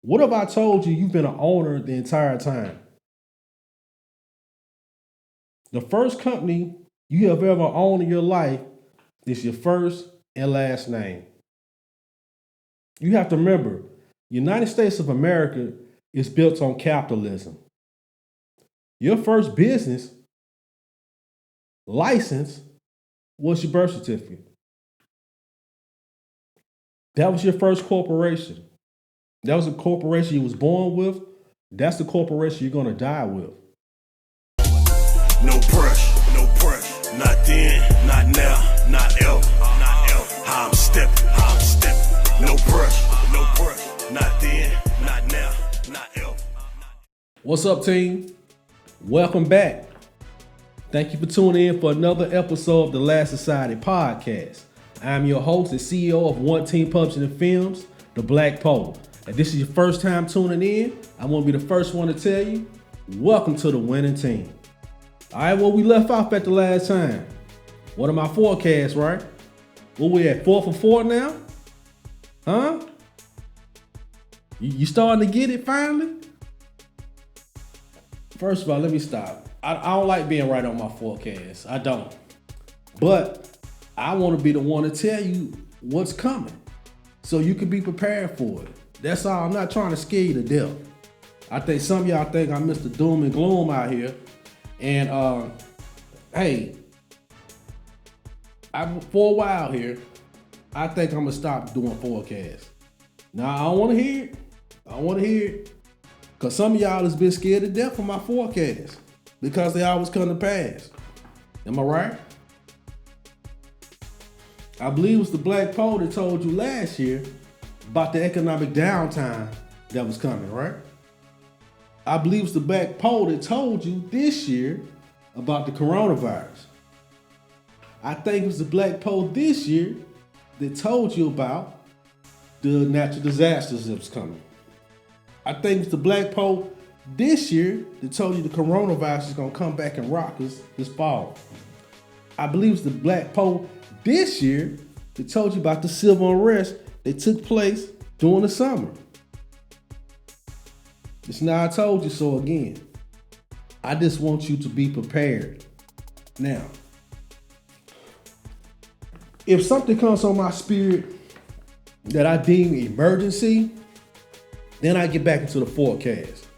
What if I told you you've been an owner the entire time? The first company you have ever owned in your life is your first and last name. You have to remember, United States of America is built on capitalism. Your first business license was your birth certificate. That was your first corporation. That was a corporation you was born with. That's the corporation you're going to die with. No pressure, not then, not now, not ever, how I'm stepping, no pressure, not then, not now, not ever. What's up, team? Welcome back. Thank you for tuning in for another episode of the Last Society podcast. I'm your host and CEO of One Team Publishing and Films, The Black Pole. If this is your first time tuning in, I want to be the first one to tell you, welcome to the winning team. All right, well, we left off at the last time. What are my forecasts, right? What we at, 4 for 4 now? Huh? You starting to get it finally? First of all, let me stop. I don't like being right on my forecast. I don't. But I want to be the one to tell you what's coming so you can be prepared for it. That's all. I'm not trying to scare you to death. I think some of y'all think I'm Mr. Doom and Gloom out here. And hey, for a while here, I think I'm gonna stop doing forecasts. Now I don't want to hear it. I don't want to hear it, cause some of y'all has been scared to death of my forecasts because they always come to pass. Am I right? I believe it was the Black Pole that told you last year about the economic downtime that was coming, right? I believe it's the Black Pole that told you this year about the coronavirus. I think it was the Black Pole this year that told you about the natural disasters that was coming. I think it's the Black Pole this year that told you the coronavirus is gonna come back and rock us this fall. I believe it's the Black Pole this year that told you about the civil unrest that took place during the summer. It's now I told you so again. I just want you to be prepared. Now, if something comes on my spirit that I deem emergency, then I get back into the forecast.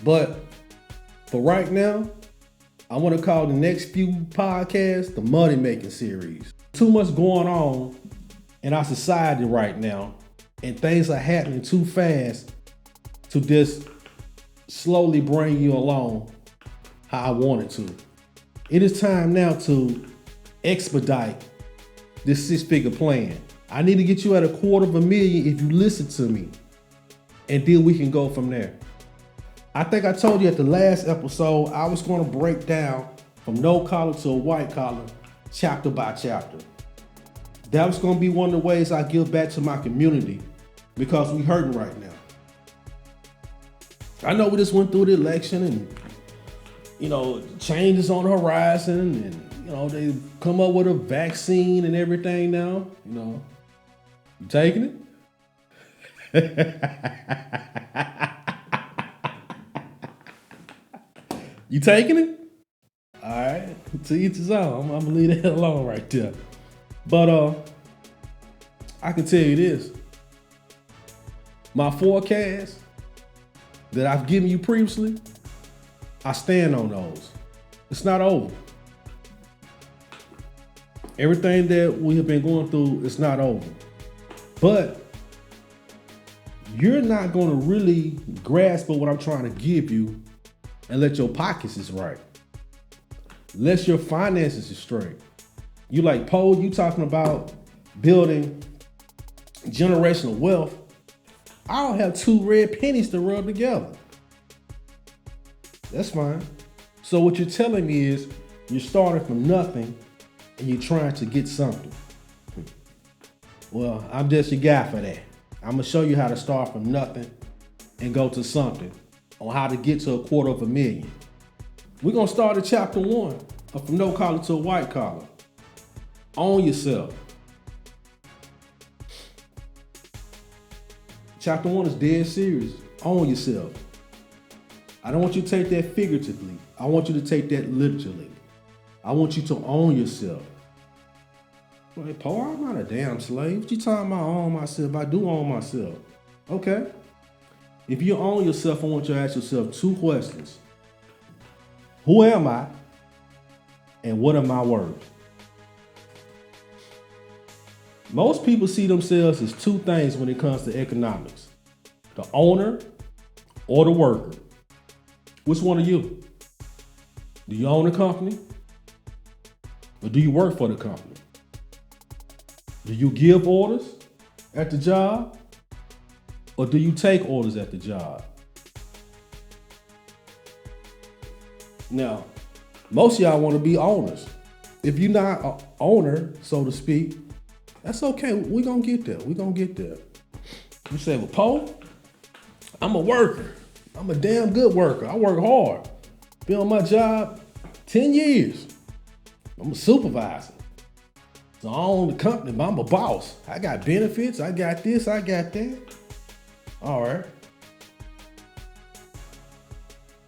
But for right now, I want to call the next few podcasts the money making series. Too much going on in our society right now, and things are happening too fast to just slowly bring you along how I wanted to. It is time now to expedite this 6-figure plan. I need to get you at $250,000 if you listen to me, and then we can go from there. I think I told you at the last episode I was going to break down from no collar to a white collar, chapter by chapter. That was going to be one of the ways I give back to my community because we hurting right now. I know we just went through the election and, changes on the horizon and, they come up with a vaccine and everything now, You taking it? You taking it? All right, to each his own. I'm gonna leave that alone right there. But I can tell you this. My forecast that I've given you previously, I stand on those. It's not over. Everything that we have been going through, it's not over. But you're not gonna really grasp what I'm trying to give you unless your pockets is right. Unless your finances is straight. You like, Poe, you talking about building generational wealth. I don't have 2 red pennies to rub together. That's fine. So what you're telling me is you're starting from nothing and you're trying to get something. Well, I'm just your guy for that. I'm gonna show you how to start from nothing and go to something, on how to get to $250,000. We're gonna start at chapter 1 of From No Collar to a White Collar. Own yourself. Chapter 1 is dead serious. Own yourself. I don't want you to take that figuratively. I want you to take that literally. I want you to own yourself. Like, Paul, I'm not a damn slave. What you talking about own myself? I do own myself. Okay. If you own yourself, I want you to ask yourself 2 questions. Who am I? And what am I worth? Most people see themselves as 2 things when it comes to economics. The owner or the worker. Which one are you? Do you own a company? Or do you work for the company? Do you give orders at the job? Or do you take orders at the job? Now, most of y'all want to be owners. If you're not an owner, so to speak, that's okay. We're going to get there. We're going to get there. You say, well, Poe, I'm a worker. I'm a damn good worker. I work hard. Been on my job 10 years. I'm a supervisor. So I own the company, but I'm a boss. I got benefits. I got this. I got that. All right.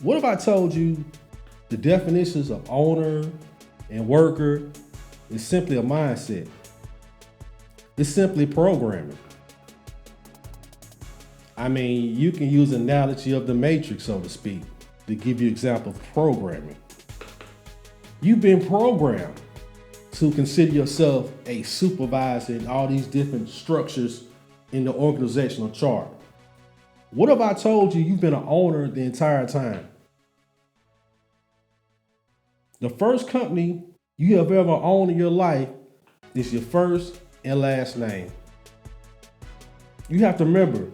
What if I told you the definitions of owner and worker is simply a mindset? It's simply programming. I mean, you can use an analogy of the matrix, so to speak, to give you an example of programming. You've been programmed to consider yourself a supervisor in all these different structures in the organizational chart. What if I told you you've been an owner the entire time? The first company you have ever owned in your life is your first and last name. You have to remember,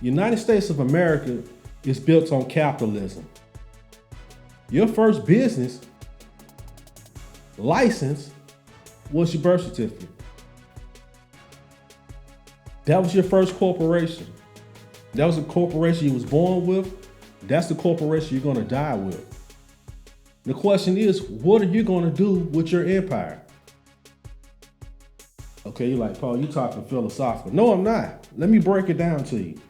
United States of America is built on capitalism. Your first business license was your birth certificate. That was your first corporation. That was the corporation you was born with. That's the corporation you're going to die with. The question is, what are you going to do with your empire? Okay, you're like, Paul, you talking philosophical. No, I'm not. Let me break it down to you.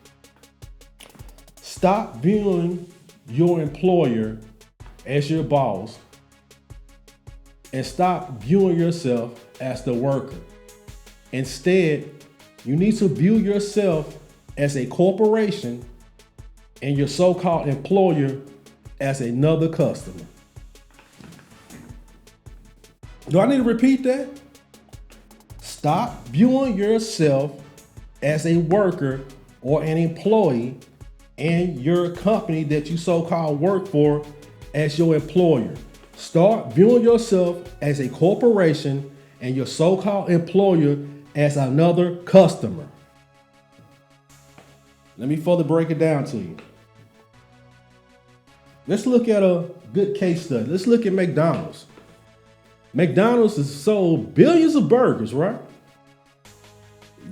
Stop viewing your employer as your boss and stop viewing yourself as the worker. Instead, you need to view yourself as a corporation and your so-called employer as another customer. Do I need to repeat that? Stop viewing yourself as a worker or an employee and your company that you so-called work for as your employer. Start viewing yourself as a corporation and your so-called employer as another customer. Let me further break it down to you. Let's look at a good case study. Let's look at McDonald's. McDonald's has sold billions of burgers, right?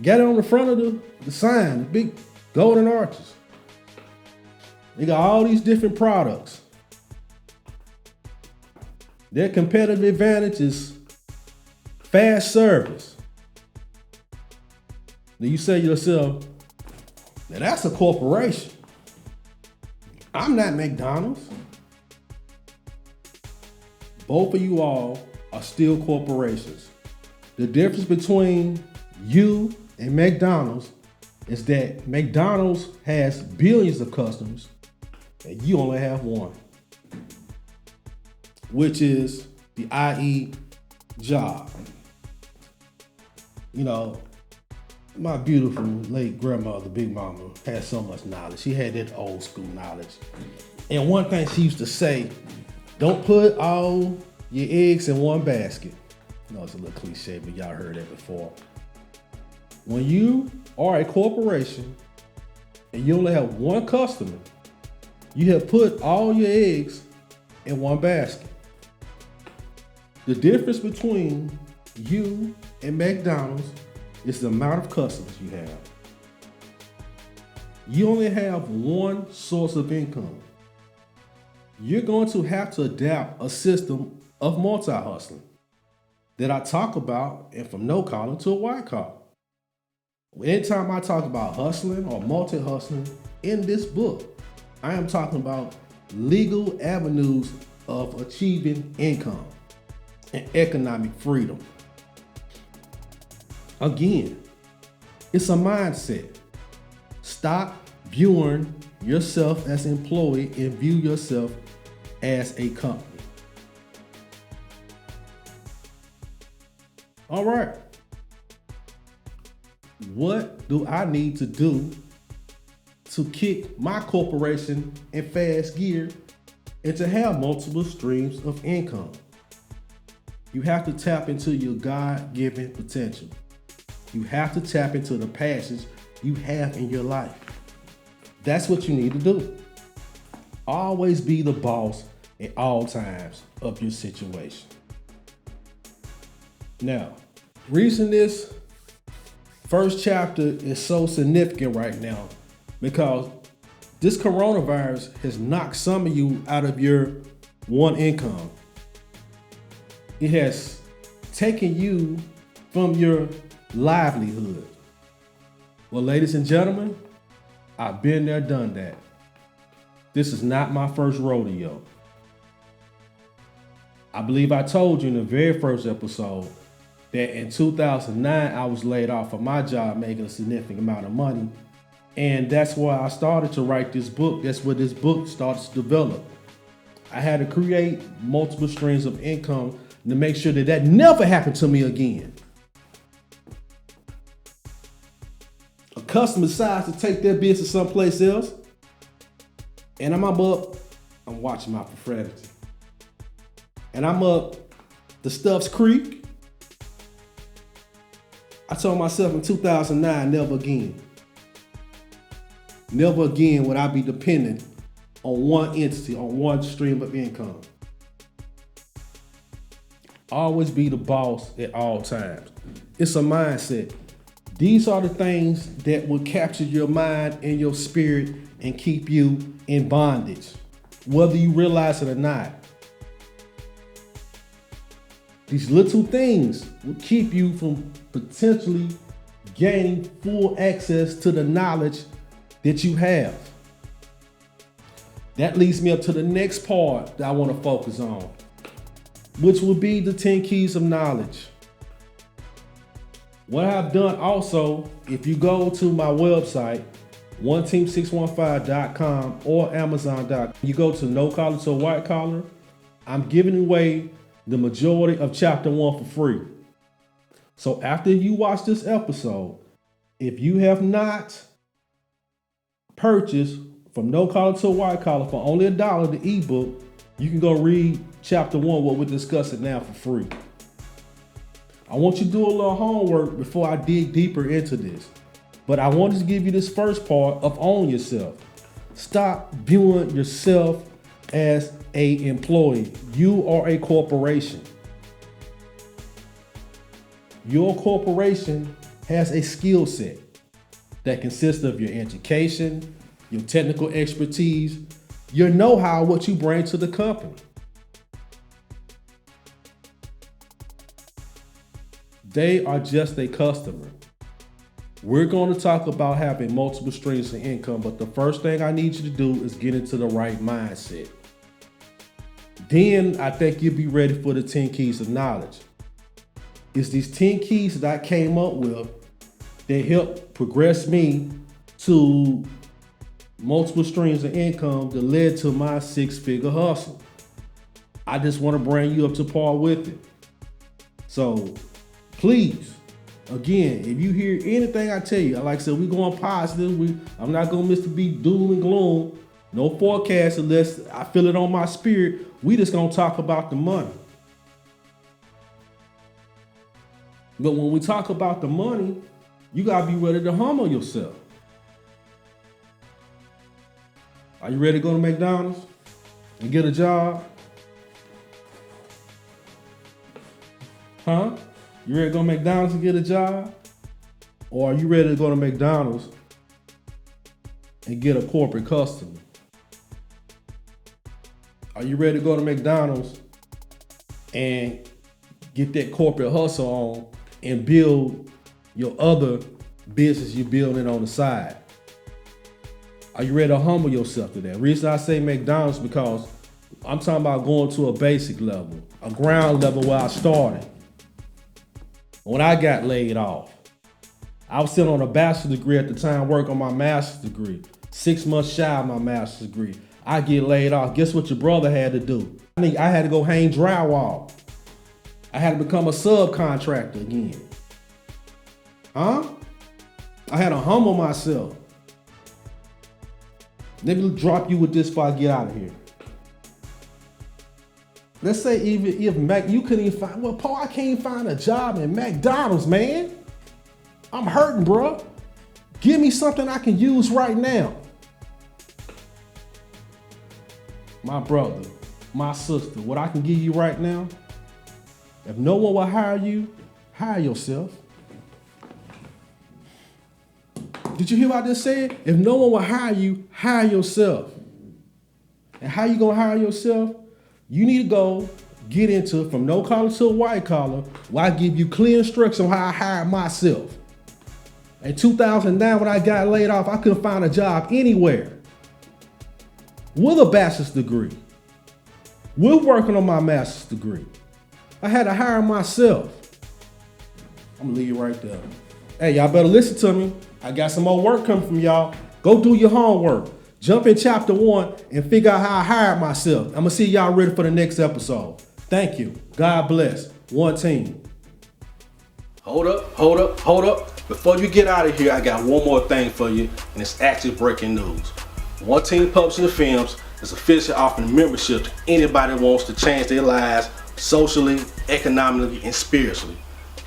Got it on the front of the sign, the big golden arches. They got all these different products. Their competitive advantage is fast service. Then you say to yourself, now that's a corporation. I'm not McDonald's. Both of you all are still corporations. The difference between you and McDonald's is that McDonald's has billions of customers and you only have one, which is the i.e. job. You know, my beautiful late grandmother, Big Mama, had so much knowledge. She had that old school knowledge. And one thing she used to say, don't put all your eggs in one basket. I know it's a little cliche, but y'all heard that before. When you are a corporation and you only have one customer, you have put all your eggs in one basket. The difference between you and McDonald's is the amount of customers you have. You only have one source of income. You're going to have to adapt a system of multi-hustling that I talk about, and from no collar to a white collar. Anytime I talk about hustling or multi-hustling in this book, I am talking about legal avenues of achieving income and economic freedom. Again, it's a mindset. Stop viewing yourself as an employee and view yourself as a company. All right. What do I need to do to kick my corporation in fast gear and to have multiple streams of income? You have to tap into your God-given potential. You have to tap into the passions you have in your life. That's what you need to do. Always be the boss at all times of your situation. Now, reason this first chapter is so significant right now because this coronavirus has knocked some of you out of your one income. It has taken you from your livelihood. Well, ladies and gentlemen, I've been there, done that. This is not my first rodeo. I believe I told you in the very first episode that in 2009, I was laid off from my job making a significant amount of money. And that's why I started to write this book. That's where this book starts to develop. I had to create multiple streams of income to make sure that that never happened to me again. A customer decides to take their business someplace else, and I'm watching my profanity. And I'm up the Stuffs Creek. I told myself in 2009, never again. Never again would I be dependent on one entity, on one stream of income. Always be the boss at all times. It's a mindset. These are the things that will capture your mind and your spirit and keep you in bondage, whether you realize it or not. These little things will keep you from potentially gaining full access to the knowledge that you have. That leads me up to the next part that I want to focus on, which will be the 10 keys of knowledge. What I've done also, if you go to my website, oneteam615.com or Amazon.com, you go to no collar to white collar, I'm giving away the majority of chapter 1 for free. So after you watch this episode, if you have not purchased from No Collar to White Collar for only $1, the ebook, you can go read chapter 1, what we're discussing now, for free. I want you to do a little homework before I dig deeper into this. But I wanted to give you this first part of own yourself. Stop viewing yourself as an employee. You are a corporation. Your corporation has a skill set that consists of your education, your technical expertise, your know-how, what you bring to the company. They are just a customer. We're going to talk about having multiple streams of income, but the first thing I need you to do is get into the right mindset. Then I think you'll be ready for the 10 keys of knowledge. It's these 10 keys that I came up with that helped progress me to multiple streams of income that led to my 6-figure hustle. I just want to bring you up to par with it. So please, again, if you hear anything I tell you, like I said, we're going positive. I'm not going to miss the beat doom and gloom. No forecast unless I feel it on my spirit. We just going to talk about the money. But when we talk about the money, you got to be ready to humble yourself. Are you ready to go to McDonald's and get a job? Huh? You ready to go to McDonald's and get a job? Or are you ready to go to McDonald's and get a corporate customer? Are you ready to go to McDonald's and get that corporate hustle on and build your other business you're building on the side? Are you ready to humble yourself to that? Reason I say McDonald's because I'm talking about going to a basic level, a ground level where I started. When I got laid off, I was still on a bachelor's degree at the time, working on my master's degree. 6 months shy of my master's degree. I get laid off. Guess what your brother had to do? I had to go hang drywall. I had to become a subcontractor again. I had to humble myself. Let me drop you with this before I get out of here. Let's say even if you couldn't even find, well, Paul, I can't find a job in McDonald's, man. I'm hurting, bro. Give me something I can use right now. My brother, my sister, what I can give you right now, if no one will hire you, hire yourself. Did you hear what I just said? If no one will hire you, hire yourself. And how you gonna hire yourself? You need to go get into from no collar to a white collar, where I give you clear instructions on how I hired myself. In 2009, when I got laid off, I couldn't find a job anywhere with a bachelor's degree. We're working on my master's degree. I had to hire myself. I'm gonna leave you right there. Hey, y'all better listen to me. I got some more work coming from y'all. Go do your homework. Jump in chapter 1 and figure out how I hired myself. I'm gonna see y'all ready for the next episode. Thank you. God bless. One team. Hold up. Before you get out of here, I got one more thing for you, and it's actually breaking news. One Team Publishing Films is officially offering membership to anybody that wants to change their lives socially, economically, and spiritually.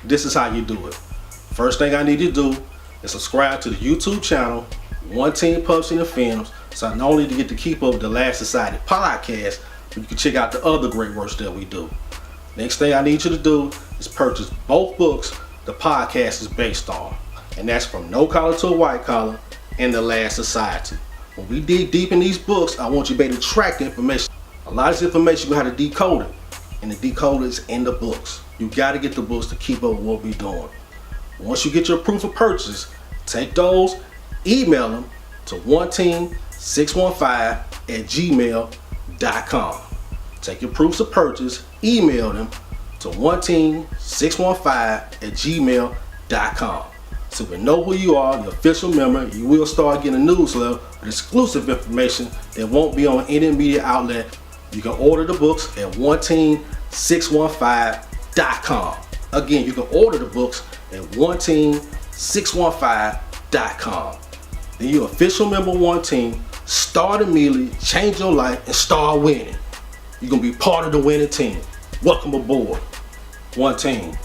This is how you do it. First thing I need you to do is subscribe to the YouTube channel, One Team Publishing Films, so not only to get to keep up with the Last Society podcast, but you can check out the other great works that we do. Next thing I need you to do is purchase both books the podcast is based on, and that's From No Collar to a White Collar and The Last Society. When we dig deep in these books, I want you to be able to track the information. A lot of this information, we have to decode it, and the decoder is in the books. You got to get the books to keep up with what we're doing. Once you get your proof of purchase, take those, email them to oneteam615@gmail.com. Take your proofs of purchase, email them to oneteam615@gmail.com. So we know who you are, the official member. You will start getting a newsletter with exclusive information that won't be on any media outlet. You can order the books at oneteam615.com. Again, you can order the books at oneteam615.com. Then you're official member of One Team. Start immediately, change your life, and start winning. You're going to be part of the winning team. Welcome aboard. One Team.